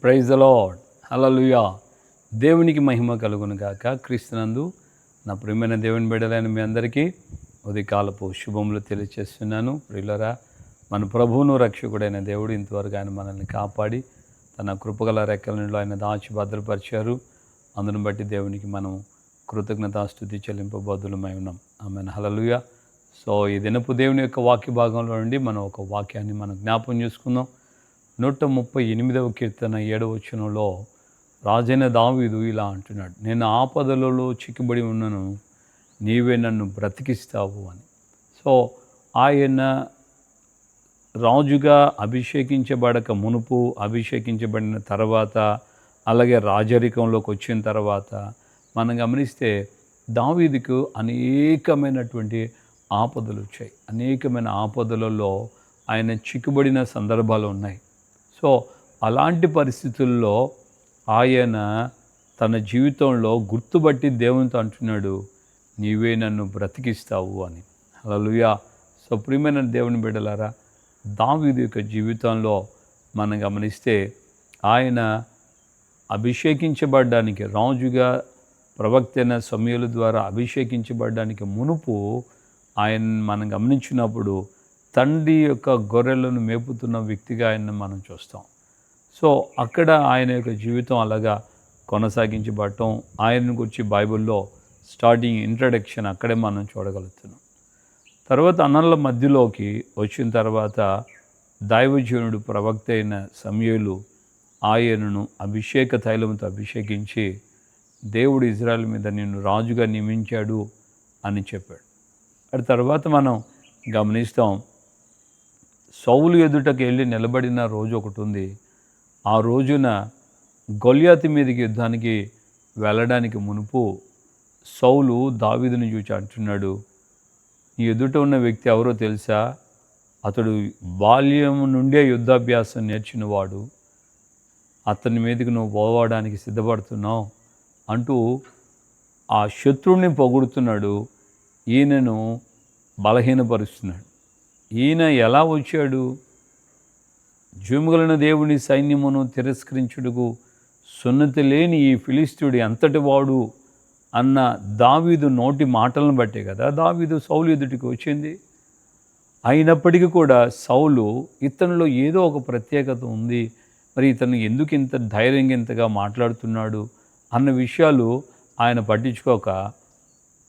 Praise the lord. హల్లెలూయా. దేవునికి మహిమ కలుగును గాక. క్రీస్తునందు నా ప్రియమైన దేవుని బిడ్డలైన మీ అందరికీ ఉదయకాలపు శుభములు తెలియచేస్తున్నాను. ప్రియులరా, మన ప్రభువును రక్షకుడైన దేవుడు ఇంతవరకు ఆయన మనల్ని కాపాడి తన కృపగల రెక్కల నుండి ఆయన దాచి భద్రపరిచారు. అందును బట్టి దేవునికి మనం కృతజ్ఞతాస్తుతి చెల్లింపబద్దులమై ఉన్నాం. ఆమేన్. హల్లెలూయా. సో ఈ దినపు దేవుని యొక్క వాక్య భాగంలో నుండి మనం ఒక వాక్యాన్ని మనం జ్ఞాపకం చేసుకుందాం. 138వ కీర్తన 7వ వచనంలో రాజైన దావీదు ఇలా అంటున్నాడు, నేను ఆపదలలో చిక్కుబడి ఉన్నను, నీవే నన్ను బ్రతికిస్తావు అని. సో ఆయన రాజుగా అభిషేకించబడక మునుపు, అభిషేకించబడిన తర్వాత, అలాగే రాజరికంలోకి వచ్చిన తర్వాత మనం గమనిస్తే దావీదుకు అనేకమైనటువంటి ఆపదలు వచ్చాయి. అనేకమైన ఆపదలలో ఆయన చిక్కుబడిన సందర్భాలు ఉన్నాయి. సో అలాంటి పరిస్థితుల్లో ఆయన తన జీవితంలో గుర్తుబట్టి దేవునితో అంటున్నాడు, నీవే నన్ను బ్రతికిస్తావు అని. హల్లెలూయా. సో ప్రియమైన దేవుని బిడ్డలారా, దావీదు యొక్క జీవితంలో మనం గమనిస్తే ఆయన అభిషేకించబడ్డానికి, రాజుగా ప్రవక్త అయిన సమూయేలు ద్వారా అభిషేకించబడ్డానికి మునుపు ఆయన మనం గమనించినప్పుడు తండ్రి యొక్క గొర్రెలను మేపుతున్న వ్యక్తిగా ఆయన్ని మనం చూస్తాం. సో అక్కడ ఆయన యొక్క జీవితం అలాగా కొనసాగించబడటం, ఆయన గురించి బైబిల్లో స్టార్టింగ్ ఇంట్రడక్షన్ అక్కడే మనం చూడగలుగుతున్నాం. తర్వాత అన్నల మధ్యలోకి వచ్చిన తర్వాత దైవజనుడు ప్రవక్త అయిన సమూయేలు ఆయనను అభిషేక తైలంతో అభిషేకించి, దేవుడు ఇజ్రాయెల్ మీద నిన్ను రాజుగా నియమించాడు అని చెప్పాడు. అటు తర్వాత మనం గమనిస్తాం, సౌలు ఎదుటకు వెళ్ళి నిలబడిన రోజు ఒకటి ఉంది. ఆ రోజున గొల్యాతు మీదకి యుద్ధానికి వెళ్ళడానికి మునుపు సౌలు దావీదుని చూసి అంటున్నాడు, నీ ఎదుట ఉన్న వ్యక్తి ఎవరో తెలుసా? అతడు బాల్యం నుండే యుద్ధాభ్యాసం నేర్చినవాడు, అతని మీదకి నువ్వు పోవడానికి సిద్ధపడుతున్నావు అంటూ ఆ శత్రువుని పొగుడుతున్నాడు. ఈయనను బలహీనపరుస్తున్నాడు. ఈయన ఎలా వచ్చాడు? జూముగలిన దేవుని సైన్యమును తిరస్కరించుటకు సున్నతి లేని ఈ ఫిలిస్తీయుడు ఎంతటి వాడు అన్న దావీదు నోటి మాటలను బట్టే కదా దావీదు సౌలు ఎదుటికి వచ్చింది. అయినప్పటికీ కూడా సౌలు ఇతనిలో ఏదో ఒక ప్రత్యేకత ఉంది, మరి ఇతను ఎందుకు ఇంత ధైర్యంగా ఇంతగా మాట్లాడుతున్నాడు అన్న విషయాలు ఆయన పట్టించుకోక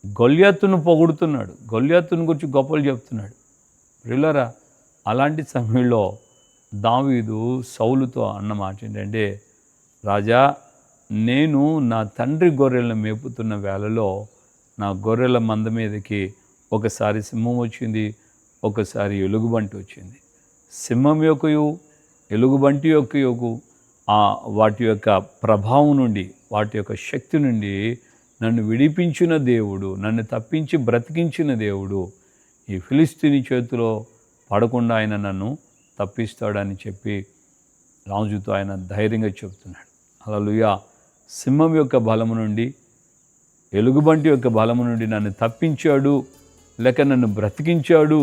గొల్యాతును పొగుడుతున్నాడు, గొల్యాతుని గురించి గొప్పలు చెప్తున్నాడు. ప్రియులారా, అలాంటి సమయంలో దావీదు సౌలుతో అన్న మాట ఏంటంటే, రాజా, నేను నా తండ్రి గొర్రెలను మేపుతున్న వేళలో నా గొర్రెల మంద మీదకి ఒకసారి సింహం వచ్చింది, ఒకసారి ఎలుగుబంటి వచ్చింది. సింహం యొక్కయు ఎలుగుబంటి యొక్కయు వాటి యొక్క ప్రభావం నుండి, వాటి యొక్క శక్తి నుండి నన్ను విడిపించిన దేవుడు, నన్ను తప్పించి బ్రతికించిన దేవుడు ఈ ఫిలిస్తీని చేతిలో పడకుండా ఆయన నన్ను తప్పిస్తాడని చెప్పి రాజుతో ఆయన ధైర్యంగా చెప్తున్నాడు. హల్లెలూయా. సింహం యొక్క బలము నుండి, ఎలుగుబంటి యొక్క బలము నుండి నన్ను తప్పించాడు, లేక నన్ను బ్రతికించాడు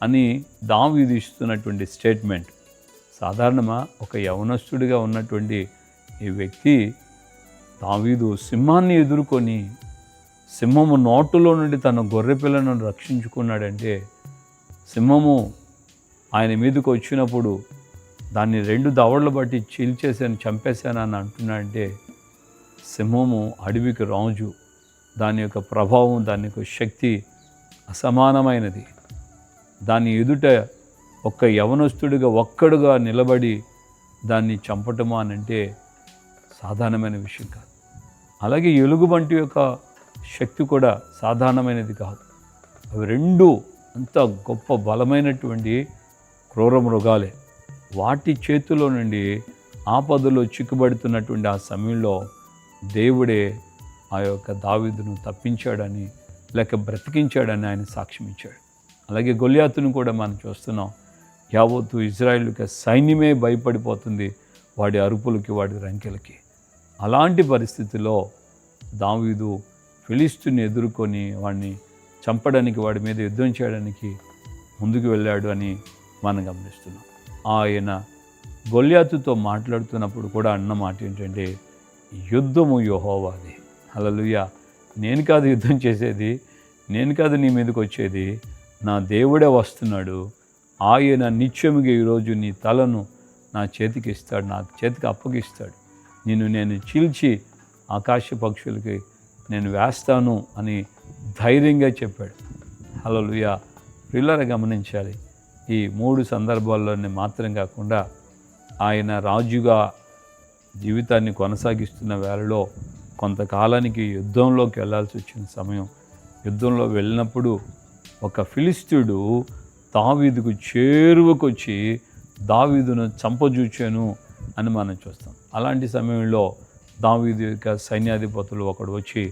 అని దావీదు ఇస్తున్నటువంటి స్టేట్మెంట్. సాధారణమా? ఒక యవనస్తుడిగా ఉన్నటువంటి ఈ వ్యక్తి దావీదు సింహాన్ని ఎదుర్కొని సింహము నోటులో నుండి తన గొర్రె పిల్లను రక్షించుకున్నాడంటే, సింహము ఆయన మీదకి వచ్చినప్పుడు దాన్ని 2 దవడలు బట్టి చీల్చేసాను, చంపేశానని అంటున్నాడంటే, సింహము అడవికి రాజు, దాని యొక్క ప్రభావం, దాని యొక్క శక్తి అసమానమైనది. దాని ఎదుట ఒక్క యవనస్తుడిగా ఒక్కడుగా నిలబడి దాన్ని చంపటమా అనంటే సాధారణమైన విషయం కాదు. అలాగే ఎలుగుబంటి యొక్క శక్తి కూడా సాధారణమైనది కాదు. అవి 2 అంత గొప్ప బలమైనటువంటి క్రూర మృగాలే. వాటి చేతిలో నుండి ఆపదలో చిక్కుబడుతున్నటువంటి ఆ సమయంలో దేవుడే ఆ యొక్క దావీదును తప్పించాడని, లేక బ్రతికించాడని ఆయన సాక్ష్యం ఇచ్చాడు. అలాగే గొల్యాతును కూడా మనం చూస్తున్నాం. యావత్తు ఇజ్రాయేల్ యొక్క సైన్యమే భయపడిపోతుంది వాడి అరుపులకి, వాడి రంకెలకి. అలాంటి పరిస్థితిలో దావీదు ఫిలిస్తీయుని ఎదుర్కొని వాడిని చంపడానికి, వాడి మీద యుద్ధం చేయడానికి ముందుకు వెళ్ళాడు అని మనం గమనిస్తున్నాం. ఆయన గొల్యాతుతో మాట్లాడుతున్నప్పుడు కూడా అన్న మాట ఏంటంటే, యుద్ధము యెహోవాది. హల్లెలూయా. నేను కాదు యుద్ధం చేసేది, నేను కాదు నీ మీదకి వచ్చేది, నా దేవుడే వస్తున్నాడు. ఆయన నిత్యముగా ఈరోజు నీ తలను నా చేతికి ఇస్తాడు, నా చేతికి అప్పగిస్తాడు. నేను చీల్చి ఆకాశ పక్షులకి నేను వేస్తాను అని ధైర్యంగా చెప్పాడు. హల్లెలూయా. పిల్లలు గమనించాలి, ఈ 3 సందర్భాల్లోనే మాత్రం కాకుండా ఆయన రాజుగా జీవితాన్ని కొనసాగిస్తున్న వేళలో కొంతకాలానికి యుద్ధంలోకి వెళ్ళాల్సి వచ్చిన సమయం, యుద్ధంలో వెళ్ళినప్పుడు ఒక ఫిలిస్తీయుడు దావీదుకు చేరువకొచ్చి దావీదును చంపజూచాను అని మనం చూస్తాం. అలాంటి సమయంలో దావీదు యొక్క సైన్యాధిపతులు ఒకడు వచ్చి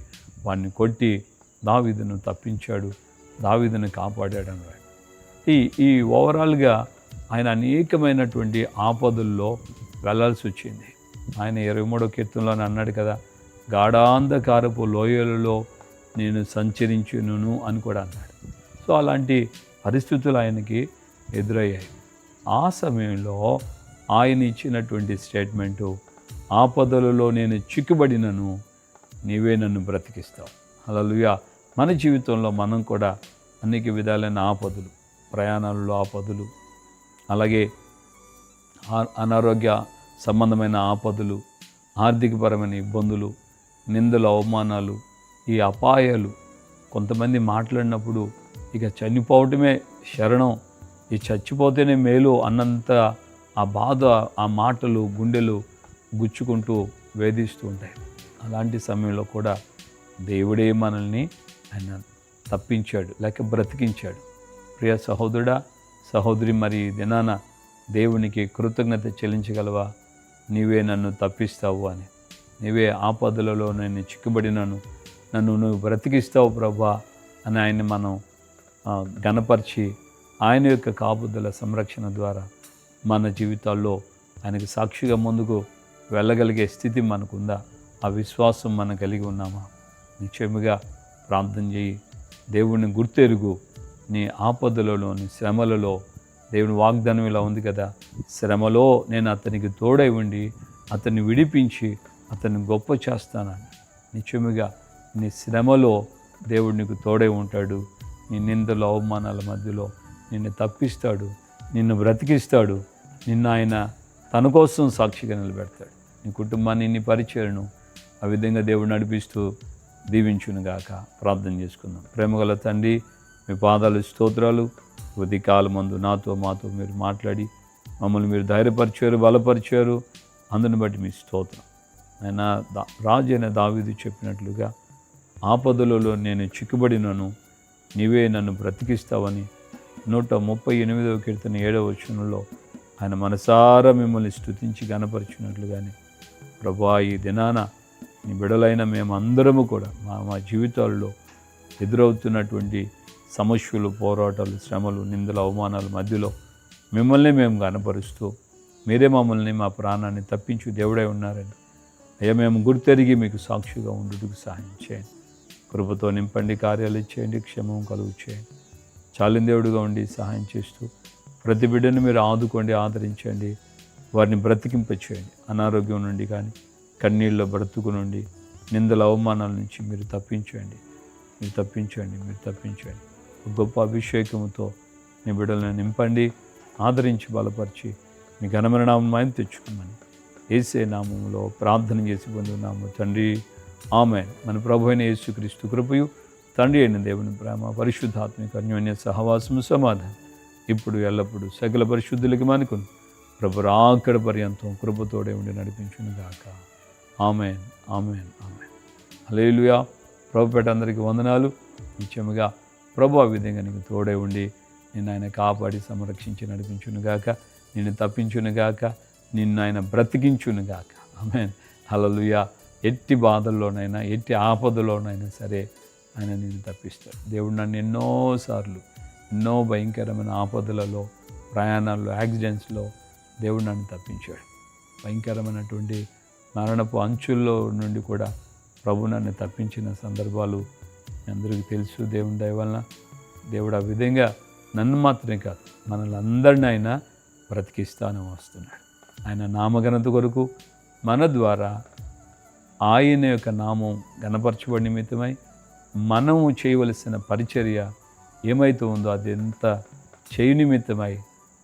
వాడిని కొట్టి దావీదును తప్పించాడు, దావీదును కాపాడాడు అన్నాడు. ఈ ఓవరాల్గా ఆయన అనేకమైనటువంటి ఆపదల్లో వెళ్ళాల్సి వచ్చింది. ఆయన 23వ కీర్తనలోనే అన్నాడు కదా, గాఢాంధకారపు లోయలలో నేను సంచరించును అని కూడా అన్నాడు. సో అలాంటి పరిస్థితులు ఆయనకి ఎదురయ్యాయి. ఆ సమయంలో ఆయన ఇచ్చినటువంటి స్టేట్మెంటు, ఆపదలలో నేను చిక్కుబడినను నీవే నన్ను బ్రతికిస్తావు. హల్లెలూయా. మన జీవితంలో మనం కూడా అనేక విధాలైన ఆపదలు, ప్రయాణాలలో ఆపదలు, అలాగే అనారోగ్య సంబంధమైన ఆపదలు, ఆర్థికపరమైన ఇబ్బందులు, నిందలు, అవమానాలు, ఈ అపాయాలు, కొంతమంది మాట్లాడినప్పుడు ఇక చనిపోవటమే శరణం, ఈ చచ్చిపోతేనే మేలు అన్నంత ఆ బాధ, ఆ మాటలు గుండెలు గుచ్చుకుంటూ వేధిస్తూ ఉంటాయి. అలాంటి సమయంలో కూడా దేవుడే మనల్ని ఆయన తప్పించాడు, లేక బ్రతికించాడు. ప్రియ సహోదరుడా, సహోదరి, మరి దినాన దేవునికి కృతజ్ఞత చెల్లించగలవా? నీవే నన్ను తప్పిస్తావు అని, నీవే ఆపదలలో నేను చిక్కుబడినను నన్ను నువ్వు బ్రతికిస్తావు ప్రభా అని ఆయన్ని మనం ఘనపరిచి ఆయన యొక్క కాపుదల సంరక్షణ ద్వారా మన జీవితాల్లో ఆయనకు సాక్షిగా ముందుకు వెళ్ళగలిగే స్థితి మనకుందా? ఆ విశ్వాసం మనం కలిగి ఉన్నామా? నిశ్చయముగా ప్రార్థన చేయి. దేవుడిని గుర్తెరుగు. నీ ఆపదలలో, నీ శ్రమలలో దేవుని వాగ్దానం ఇలా ఉంది కదా, శ్రమలో నేను అతనికి తోడై ఉండి అతన్ని విడిపించి అతన్ని గొప్ప చేస్తానని. నిశ్చయముగా నీ శ్రమలో దేవుడు నీకు తోడై ఉంటాడు. నీ నిందలు, అవమానాల మధ్యలో నిన్ను తప్పిస్తాడు, నిన్ను బ్రతికిస్తాడు, నిన్ను ఆయన తన కోసం సాక్షిగా నిలబెడతాడు. నీ కుటుంబాన్ని, నీ పరిచయను ఆ విధంగా దేవుడు నడిపిస్తూ దీవించునుగాక. ప్రార్థన చేసుకుందాం. ప్రేమగల తండ్రి, మీ పాదాలు స్తోత్రాలు. ఉదయకాలమందు నాతో మాతో మీరు మాట్లాడి మమ్మల్ని మీరు ధైర్యపరిచారు, బలపరిచారు. అందుని బట్టి మీ స్తోత్రం. ఆయన రాజు అయిన దావీదు చెప్పినట్లుగా ఆపదలలో నేను చిక్కుబడినను నీవే నన్ను బ్రతికిస్తావని 138వ కీర్తన 7వ వచనంలో ఆయన మనసారా మిమ్మల్ని స్తుతించి గణపరిచినట్లుగానే ప్రభువా, ఈ దినాన నీ బిడలైన మేమందరము కూడా మా జీవితాల్లో ఎదురవుతున్నటువంటి సమస్యలు, పోరాటాలు, శ్రమలు, నిందలు, అవమానాల మధ్యలో మిమ్మల్ని మేము గణపరుస్తూ మీరే మమ్మల్ని, మా ప్రాణాన్ని తప్పించు దేవుడై ఉన్నారని అయ్యా మేము గుర్తెరిగి మీకు సాక్షిగా ఉండుటకు సహాయం చేయండి. కృపతో నింపండి, కార్యాలు చేయండి, క్షేమం కలుగు చేయండి. చాలిన దేవుడుగా ఉండి సహాయం చేస్తూ ప్రతి బిడ్డను మీరు ఆదుకోండి, ఆదరించండి, వారిని బ్రతికింపచేయండి. అనారోగ్యం నుండి కానీ, కన్నీళ్ళ బ్రతుకు నుండి, నిందల అవమానాల నుంచి మీరు తప్పించండి. గొప్ప అభిషేకంతో మీ బిడ్డలను నింపండి, ఆదరించి బలపరిచి మీ ఘనమైన నామం తెచ్చుకోమని యేసే నామంలో ప్రార్థన చేసి పొందున్నాము తండ్రి, ఆమేన్. మన ప్రభు అయిన యేసుక్రీస్తు కృపయు, తండ్రి అయిన దేవుని ప్రేమ, పరిశుద్ధాత్మిక అన్యోన్య సహవాసము, సమాధానం ఇప్పుడు ఎల్లప్పుడూ సకల పరిశుద్ధులకి మానుకుని ప్రభు రాకడ పర్యంతం కృపతోడే ఉండి నడిపించును గాక. ఆమేన్, ఆమేన్, ఆమేన్. హల్లెలూయా. ప్రభుపేట అందరికీ వందనాలు. నిత్యముగా ప్రభు ఆ విధంగా నీకు తోడై ఉండి నిన్ను ఆయన కాపాడి సంరక్షించి నడిపించును గాక, నిన్ను తప్పించును గాక, నిన్ను ఆయన బ్రతికించును గాక. ఆమేన్. హల్లెలూయా. ఎట్టి బాధల్లోనైనా, ఎట్టి ఆపదలోనైనా సరే ఆయన నిన్ను తప్పిస్తాడు. దేవుడు నన్ను ఎన్నోసార్లు ఎన్నో భయంకరమైన ఆపదలలో, ప్రయాణాల్లో, యాక్సిడెంట్స్లో దేవుడు నన్ను తప్పించాడు. భయంకరమైనటువంటి మరణపు అంచుల్లో నుండి కూడా ప్రభు నన్ను తప్పించిన సందర్భాలు అందరికీ తెలుసు. దేవుని దయ వలన దేవుడు ఆ విధంగా నన్ను మాత్రమే కాదు, మనల్ని అందరినీ ఆయన బ్రతికిస్తాను వస్తున్నాడు. ఆయన నామఘనత కొరకు మన ద్వారా ఆయన యొక్క నామం గణపరచబడి నిమిత్తమై మనము చేయవలసిన పరిచర్య ఏమైతే ఉందో అది ఎంత చేయ నిమిత్తమై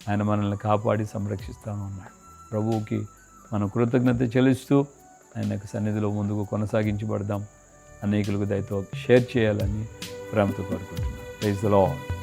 ఆయన మనల్ని కాపాడి సంరక్షిస్తూ ఉన్నాడు. ప్రభువుకి మనం కృతజ్ఞత చెల్లిస్తూ ఆయన యొక్క సన్నిధిలో ముందుకు కొనసాగించబడదాం. అనేకులకు దయతో షేర్ చేయాలని ప్రేమతో కోరుకుంటున్నాను. Praise the lord.